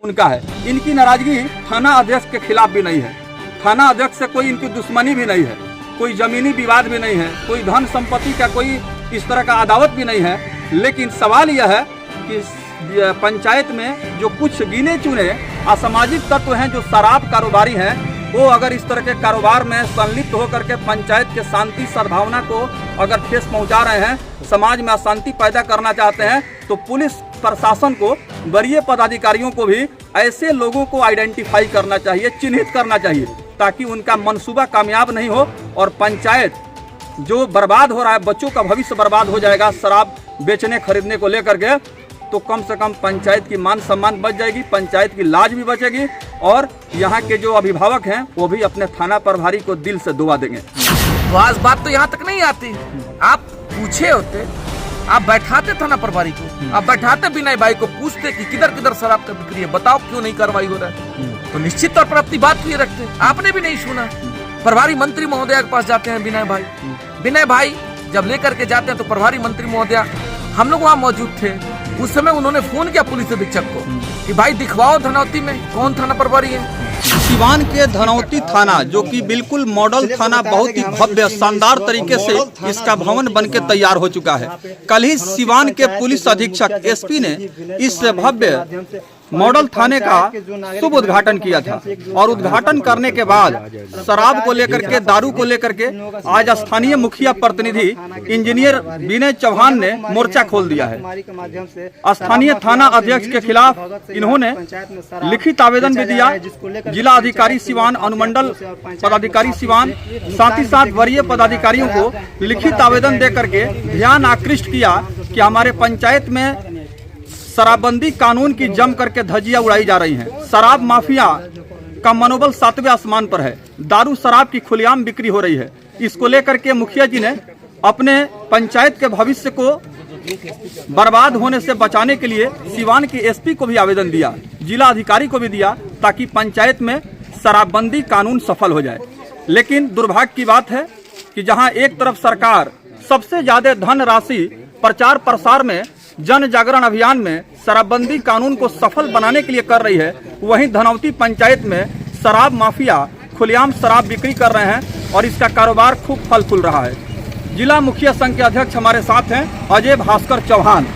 उनका है। इनकी नाराजगी थाना अध्यक्ष के खिलाफ भी नहीं है। थाना अध्यक्ष से कोई इनकी दुश्मनी भी नहीं है, कोई जमीनी विवाद भी नहीं है, कोई धन संपत्ति का कोई इस तरह का अदावत भी नहीं है। लेकिन सवाल यह है कि पंचायत में जो कुछ गिने चुने असामाजिक तत्व हैं, जो शराब कारोबारी हैं, वो अगर इस तरह के कारोबार में संलिप्त होकर के पंचायत के शांति सद्भावना को अगर ठेस पहुंचा रहे हैं, समाज में अशांति पैदा करना चाहते हैं, तो पुलिस प्रशासन को, वरीय पदाधिकारियों को भी ऐसे लोगों को आइडेंटिफाई करना चाहिए, चिन्हित करना चाहिए, ताकि उनका मंसूबा कामयाब नहीं हो और पंचायत जो बर्बाद हो रहा है, बच्चों का भविष्य बर्बाद हो जाएगा शराब बेचने खरीदने को लेकर के, तो कम से कम पंचायत की मान सम्मान बच जाएगी, पंचायत की लाज भी बचेगी और यहाँ के जो अभिभावक हैं वो भी अपने थाना प्रभारी को दिल से दुआ देंगे। तो आज बात तो यहाँ तक नहीं आती। आप पूछे होते, आप बैठाते थाना प्रभारी को, आप बैठाते विनय भाई को, पूछते कि किधर किधर शराब का बिक्री है, बताओ क्यों नहीं कार्रवाई हो रहा है, तो निश्चित तौर पर अपनी बात किए रखते। आपने भी नहीं सुना। प्रभारी मंत्री महोदया के पास जाते हैं विनय भाई जब लेकर के जाते हैं तो प्रभारी मंत्री महोदया, हम लोग वहाँ मौजूद थे उस समय, उन्होंने फोन किया पुलिस अधीक्षक को कि भाई दिखवाओ धनौती में कौन थाना प्रभारी है। सिवान के धनौती थाना, जो कि बिल्कुल मॉडल थाना, बहुत ही भव्य शानदार तरीके से इसका भवन बन के तैयार हो चुका है। कल ही सिवान के पुलिस अधीक्षक एसपी ने इस भव्य मॉडल थाने का शुभ उद्घाटन किया था और उद्घाटन करने के बाद शराब को लेकर के, दारू को लेकर के आज स्थानीय मुखिया प्रतिनिधि इंजीनियर विनय चौहान ने मोर्चा खोल दिया है। स्थानीय थाना अध्यक्ष के खिलाफ इन्होंने लिखित आवेदन भी दिया। जिला अधिकारी सिवान, अनुमंडल पदाधिकारी सिवान, साथ ही साथ वरीय पदाधिकारियों को लिखित आवेदन दे करके ध्यान आकृष्ट किया कि हमारे पंचायत में शराबबंदी कानून की जम करके धज्जियां उड़ाई जा रही हैं। शराब माफिया का मनोबल 7वें आसमान पर है। दारू शराब की खुलेआम बिक्री हो रही है। इसको लेकर के मुखिया जी ने अपने पंचायत के भविष्य को बर्बाद होने से बचाने के लिए सिवान के एसपी को भी आवेदन दिया, जिला अधिकारी को भी दिया, ताकि पंचायत में शराबबंदी कानून सफल हो जाए। लेकिन दुर्भाग्य की बात है कि जहां एक तरफ सरकार सबसे ज्यादा धन राशि प्रचार प्रसार में, जन जागरण अभियान में शराबबंदी कानून को सफल बनाने के लिए कर रही है, वहीं धनौती पंचायत में शराब माफिया खुलेआम शराब बिक्री कर रहे हैं और इसका कारोबार खूब फल फूल रहा है। जिला मुखिया संघ के अध्यक्ष हमारे साथ हैं अजय भास्कर चौहान।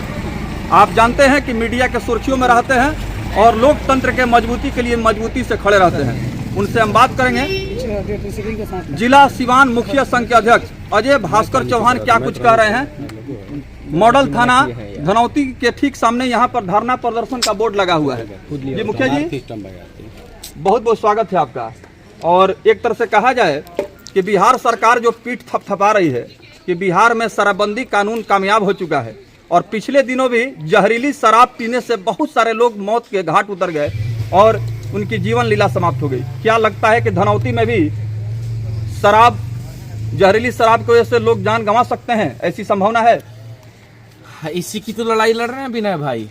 आप जानते हैं कि मीडिया के सुर्खियों में रहते हैं और लोकतंत्र के मजबूती के लिए मजबूती से खड़े रहते हैं। उनसे हम बात करेंगे। जिला सिवान मुखिया संघ के अध्यक्ष अजय भास्कर चौहान क्या कुछ कह रहे हैं। मॉडल थाना धनौती के ठीक सामने यहाँ पर धरना प्रदर्शन का बोर्ड लगा हुआ है। जी मुखिया जी, बहुत बहुत स्वागत है आपका। और एक तरह से कहा जाए कि बिहार सरकार जो पीठ थपथपा रही है कि बिहार में शराबबंदी कानून कामयाब हो चुका है और पिछले दिनों भी जहरीली शराब पीने से बहुत सारे लोग मौत के घाट उतर गए और उनकी जीवन लीला समाप्त हो गई। क्या लगता है कि धनौती में भी शराब, जहरीली शराब की वजह से लोग जान गंवा सकते हैं? ऐसी संभावना है? इसी की तो लड़ाई लड़ रहे हैं विनय भाई।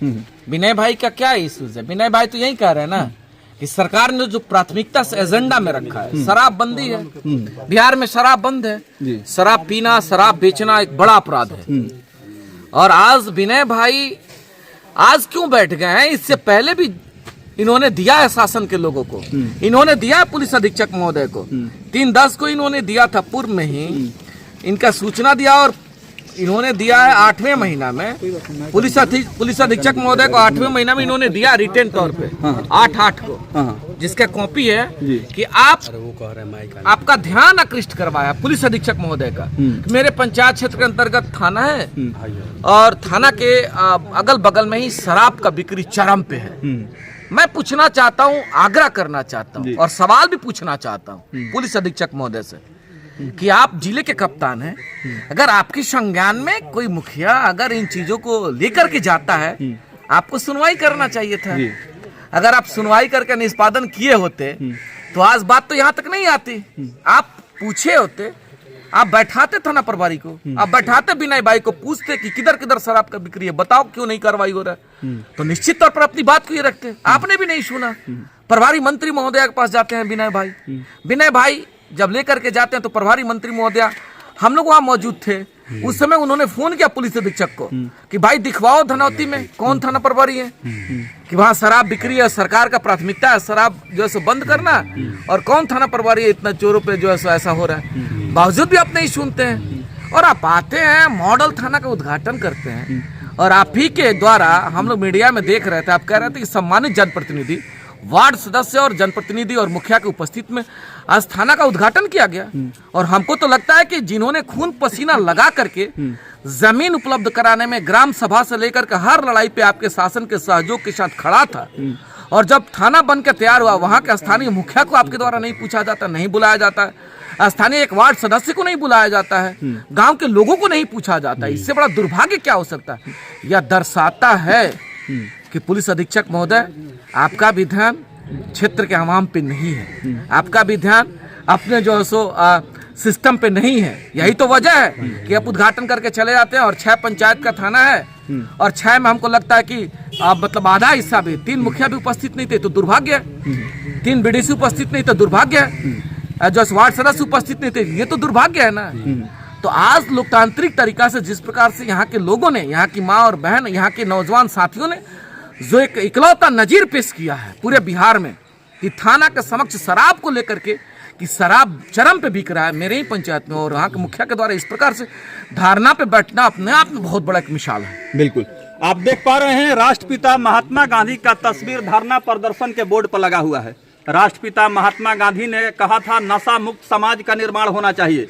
विनय भाई का क्या इश्यूज है? विनय भाई तो यही कह रहे हैं ना कि सरकार ने जो प्राथमिकता से एजेंडा में रखा है, शराबबंदी है। बिहार में शराब बंद है। शराब पीना, शराब बेचना एक बड़ा अपराध है। और आज विनय भाई आज क्यों बैठ गए हैं? इससे पहले भी इन्होंने दिया है शासन के लोगों को, इन्होंने दिया है पुलिस अधीक्षक महोदय को 3/10 को इन्होंने दिया था, पूर्व में ही इनका सूचना दिया और इन्होंने दिया है 8वें महीना में। पुलिस अधीक्षक महोदय को 8वें महीना में इन्होंने दिया रिटेन तौर पे 8/8 को, जिसका कॉपी है कि आपका ध्यान आकृष्ट करवाया पुलिस अधीक्षक महोदय का। मेरे पंचायत क्षेत्र के अंतर्गत थाना है और थाना के अगल बगल में ही शराब का बिक्री चरम पे है। मैं पूछना चाहता हूँ, आग्रह करना चाहता हूँ और सवाल भी पूछना चाहता हूँ पुलिस अधीक्षक महोदय से कि आप जिले के कप्तान हैं, अगर आपके संज्ञान में कोई मुखिया अगर इन चीजों को लेकर के जाता है, आपको सुनवाई करना चाहिए था। अगर आप सुनवाई करके निष्पादन किए होते तो आज बात तो यहाँ तक नहीं आती। आप पूछे होते, आप बैठाते थाना प्रभारी को, आप बैठाते विनय भाई को, पूछते कि किधर किधर शराब का बिक्री है, बताओ क्यों नहीं कार्रवाई हो रहा है, तो निश्चित तौर पर अपनी बात किए रखते। आपने भी नहीं सुना। प्रभारी मंत्री महोदया के पास जाते हैं विनय भाई जब लेकर के जाते हैं तो प्रभारी मंत्री महोदया, हम लोग वहाँ मौजूद थे उस समय उन्होंने फोन किया पुलिस अधीक्षक को कि भाई दिखवाओ धनौती में कौन थाना प्रभारी है, कि वहाँ शराब बिक्री है, सरकार का प्राथमिकता है शराब जो है सो बंद करना, और कौन थाना प्रभारी है, इतना चोरों पे जो है सो ऐसा हो रहा है। बावजूद भी आप नहीं सुनते हैं और आप आते हैं मॉडल थाना का उद्घाटन करते हैं, और आप ही के द्वारा हम लोग मीडिया में देख रहे थे, आप कह रहे थे कि सम्मानित जनप्रतिनिधि, वार्ड सदस्य और जनप्रतिनिधि और मुखिया के उपस्थित में आज थाना का उद्घाटन किया गया। और हमको तो लगता है कि जिन्होंने खून पसीना लगा करके जमीन उपलब्ध कराने में ग्राम सभा से लेकर के हर लड़ाई पे आपके शासन के सहयोग के साथ खड़ा था, और जब थाना बन के तैयार हुआ वहां के स्थानीय मुखिया को आपके द्वारा नहीं पूछा जाता, नहीं बुलाया जाता है, स्थानीय एक वार्ड सदस्य को नहीं बुलाया जाता है, गांव के लोगों को नहीं पूछा जाता है, इससे बड़ा दुर्भाग्य क्या हो सकता है। यह दर्शाता है कि पुलिस अधीक्षक महोदय आपका भी ध्यान क्षेत्र के आवाम पे नहीं है, आपका भी ध्यान अपने जो है सो सिस्टम पे नहीं है। यही तो वजह है कि आप उद्घाटन करके चले जाते हैं, और 6 पंचायत का थाना है, और 6 में हमको लगता है कि मतलब आधा हिस्सा भी, 3 मुखिया भी उपस्थित नहीं थे तो दुर्भाग्य है, 3 बीडीसी उपस्थित नहीं तो दुर्भाग्य है, जो वार्ड सदस्य उपस्थित नहीं थे ये तो दुर्भाग्य है ना। तो आज लोकतांत्रिक तरीका से जिस प्रकार से यहाँ के लोगों ने, यहाँ की माँ और बहन, यहाँ के नौजवान साथियों ने जो एक इकलौता नजीर पेश किया है पूरे बिहार में कि थाना के समक्ष शराब को लेकर के कि शराब चरम पे बिक रहा है मेरे ही पंचायत में, और वहाँ के मुखिया के द्वारा इस प्रकार से धारणा पे बैठना अपने आप में बहुत बड़ा एक मिसाल है। बिल्कुल आप देख पा रहे हैं राष्ट्रपिता महात्मा गांधी का तस्वीर धरना प्रदर्शन के बोर्ड पर लगा हुआ है। राष्ट्रपिता महात्मा गांधी ने कहा था नशा मुक्त समाज का निर्माण होना चाहिए।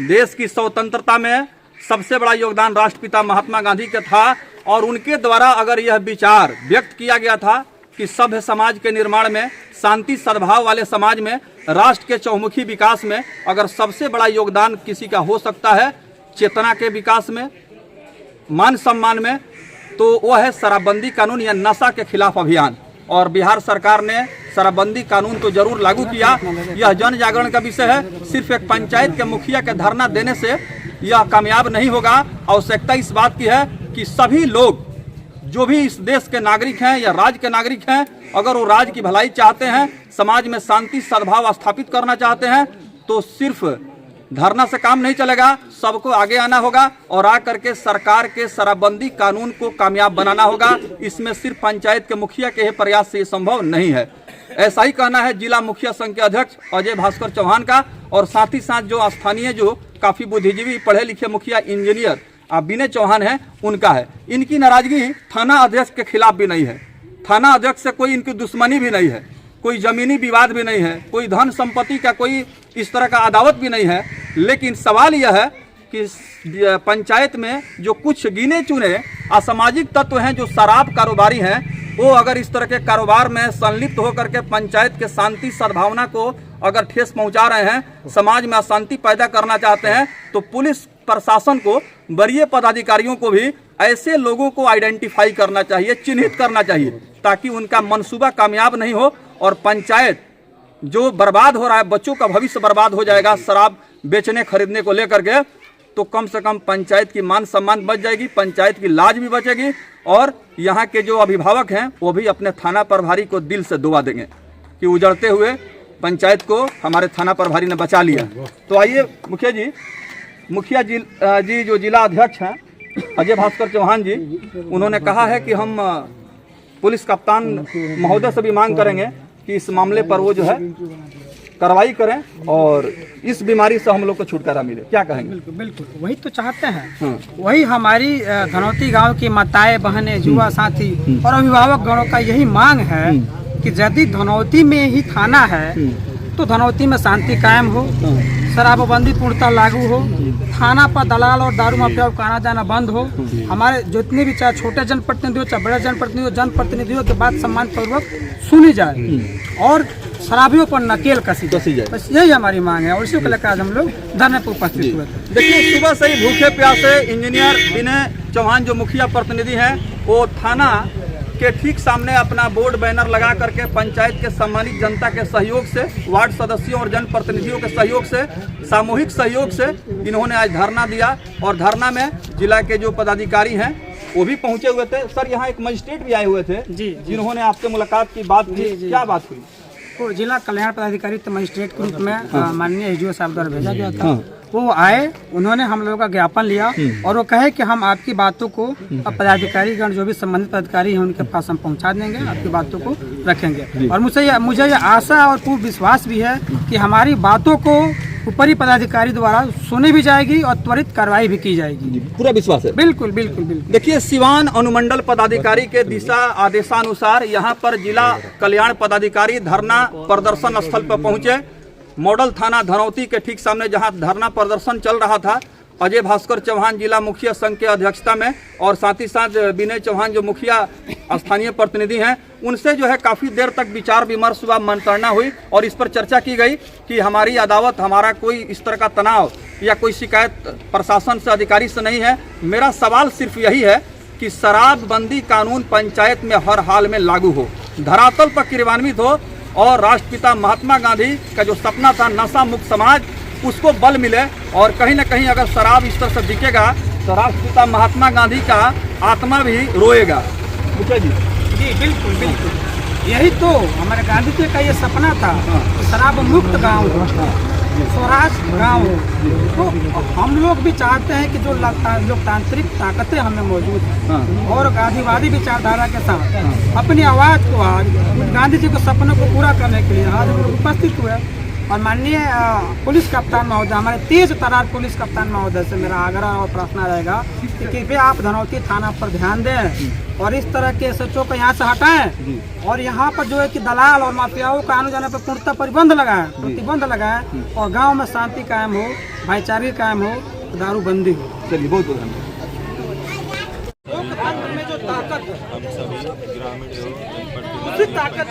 देश की स्वतंत्रता में सबसे बड़ा योगदान राष्ट्रपिता महात्मा गांधी का था, और उनके द्वारा अगर यह विचार व्यक्त किया गया था कि सभ्य समाज के निर्माण में, शांति सद्भाव वाले समाज में, राष्ट्र के चौमुखी विकास में अगर सबसे बड़ा योगदान किसी का हो सकता है चेतना के विकास में, मान सम्मान में, तो वह है शराबबंदी कानून या नशा के खिलाफ अभियान। और बिहार सरकार ने शराबबंदी कानून तो जरूर लागू किया, यह जन जागरण का विषय है। सिर्फ एक पंचायत के मुखिया के धरना देने से यह कामयाब नहीं होगा। आवश्यकता इस बात की है कि सभी लोग जो भी इस देश के नागरिक हैं या राज्य के नागरिक हैं, अगर वो राज्य की भलाई चाहते हैं, समाज में शांति सद्भाव स्थापित करना चाहते हैं, तो सिर्फ धरना से काम नहीं चलेगा, सबको आगे आना होगा और आ करके सरकार के शराबबंदी कानून को कामयाब बनाना होगा। इसमें सिर्फ पंचायत के मुखिया के प्रयास से ये संभव नहीं है। ऐसा ही कहना है जिला मुखिया संघ के अध्यक्ष अजय भास्कर चौहान का, और साथ ही साथ जो स्थानीय जो काफी बुद्धिजीवी पढ़े लिखे मुखिया इंजीनियर विनय चौहान है उनका है। इनकी नाराजगी थाना अध्यक्ष के खिलाफ भी नहीं है, थाना अध्यक्ष से कोई इनकी दुश्मनी भी नहीं है, कोई जमीनी विवाद भी नहीं है, कोई धन संपत्ति का कोई इस तरह का अदावत भी नहीं है। लेकिन सवाल यह है कि पंचायत में जो कुछ गिने चुने असामाजिक तत्व हैं जो शराब कारोबारी हैं, वो अगर इस तरह के कारोबार में संलिप्त होकर के पंचायत के शांति सद्भावना को अगर ठेस पहुंचा रहे हैं, समाज में अशांति पैदा करना चाहते हैं, तो पुलिस प्रशासन को, वरीय पदाधिकारियों को भी ऐसे लोगों को आइडेंटिफाई करना चाहिए, चिन्हित करना चाहिए, ताकि उनका मंसूबा कामयाब नहीं हो और पंचायत जो बर्बाद हो रहा है, बच्चों का भविष्य बर्बाद हो जाएगा शराब बेचने खरीदने को लेकर के, तो कम से कम पंचायत की मान सम्मान बच जाएगी, पंचायत की लाज भी बचेगी, और यहाँ के जो अभिभावक हैं वो भी अपने थाना प्रभारी को दिल से दुआ देंगे कि उजड़ते हुए पंचायत को हमारे थाना प्रभारी ने बचा लिया। तो आइए मुखिया जी जो जिला अध्यक्ष हैं अजय भास्कर चौहान जी, उन्होंने कहा है कि हम पुलिस कप्तान महोदय से भी मांग करेंगे कि इस मामले पर वो जो है कार्रवाई करें और इस बीमारी से हम लोग को छुटकारा मिले। क्या कहेंगे? बिल्कुल बिल्कुल वही तो चाहते हैं। वही हमारी धनौती गांव की माताएं बहनें, युवा साथी और अभिभावक गणों का यही मांग है कि यदि धनौती में ही थाना है तो धनौती में शांति कायम हो, शराबबंदी पूर्णतः लागू हो, थाना पर दलाल और दारू माफिया का आना जाना बंद हो, हमारे जितने भी चाहे छोटे जनप्रतिनिधि हो चाहे बड़े जनप्रतिनिधियों की बात सम्मान पूर्वक सुनी जाए और शराबियों पर नकेल कसी जाए। बस यही हमारी मांग है और इसी को लेकर आज हम लोग धरने पर उपस्थित हुए थे। देखिए, सुबह से ही भूखे प्यासे इंजीनियर विनय चौहान जो मुखिया प्रतिनिधि हैं, वो थाना के ठीक सामने अपना बोर्ड बैनर लगा करके पंचायत के सम्मानित जनता के सहयोग से, वार्ड सदस्यों और जनप्रतिनिधियों के सहयोग से, सामूहिक सहयोग से इन्होंने आज धरना दिया। और धरना में जिला के जो पदाधिकारी हैं वो भी पहुंचे हुए थे। सर, यहाँ एक मजिस्ट्रेट भी आए हुए थे जिन्होंने आपसे मुलाकात की, बात की, क्या बात हुई? तो जिला कल्याण पदाधिकारी तो मजिस्ट्रेट के रूप में माननीय एसडीओ साहब द्वारा भेजा गया था। वो आए, उन्होंने हम लोगों का ज्ञापन लिया और वो कहे कि हम आपकी बातों को पदाधिकारी गण जो भी संबंधित पदाधिकारी हैं उनके पास हम पहुंचा देंगे, आपकी बातों को रखेंगे। और मुझे ये आशा और पूर्ण विश्वास भी है कि हमारी बातों को ऊपरी पदाधिकारी द्वारा सुनी भी जाएगी और त्वरित कार्रवाई भी की जाएगी। पूरा विश्वास है। बिल्कुल बिल्कुल बिल्कुल। देखिए, सिवान अनुमंडल पदाधिकारी के दिशा आदेशानुसार यहाँ पर जिला कल्याण पदाधिकारी धरना प्रदर्शन स्थल पर पहुंचे। मॉडल थाना धनौती के ठीक सामने जहां धरना प्रदर्शन चल रहा था, अजय भास्कर चौहान जिला मुखिया संघ के अध्यक्षता में और साथ ही साथ विनय चौहान जो मुखिया स्थानीय प्रतिनिधि हैं, उनसे जो है काफ़ी देर तक विचार विमर्श हुआ, मंत्रणा हुई और इस पर चर्चा की गई कि हमारी अदावत, हमारा कोई इस तरह का तनाव या कोई शिकायत प्रशासन से, अधिकारी से नहीं है। मेरा सवाल सिर्फ यही है कि शराबबंदी कानून पंचायत में हर हाल में लागू हो, धरातल पर क्रियान्वित हो और राष्ट्रपिता महात्मा गांधी का जो सपना था नशा मुक्त समाज, उसको बल मिले। और कहीं ना कहीं अगर शराब इस तरह से दिखेगा तो राष्ट्रपिता महात्मा गांधी का आत्मा भी रोएगा। जी बिल्कुल बिल्कुल, यही तो हमारे गांधी जी का ये सपना था, शराब मुक्त गांव हो, स्वराज गांव हो। तो हम लोग भी चाहते हैं कि जो लोकतांत्रिक ताकतें हमें मौजूद हैं और गांधीवादी विचारधारा के साथ अपनी आवाज़ को आज गांधी जी के सपनों को पूरा करने के लिए आज हम लोग उपस्थित हुए। और माननीय पुलिस कप्तान महोदय, हमारे तेज तर्रार पुलिस कप्तान महोदय से मेरा आग्रह और प्रार्थना रहेगा कि कृपया आप धनौती थाना पर ध्यान दें और इस तरह के SHO को यहाँ से हटाएं और यहाँ पर जो है कि दलाल और माफियाओं का आने जाने पर पूर्णतः प्रतिबंध लगाएं और गांव में शांति कायम हो, भाईचारे कायम हो, दारूबंदी हो। चलिए, बहुत बहुत धन्यवाद। लोकतंत्र में जो ताकत है, उसी ताकत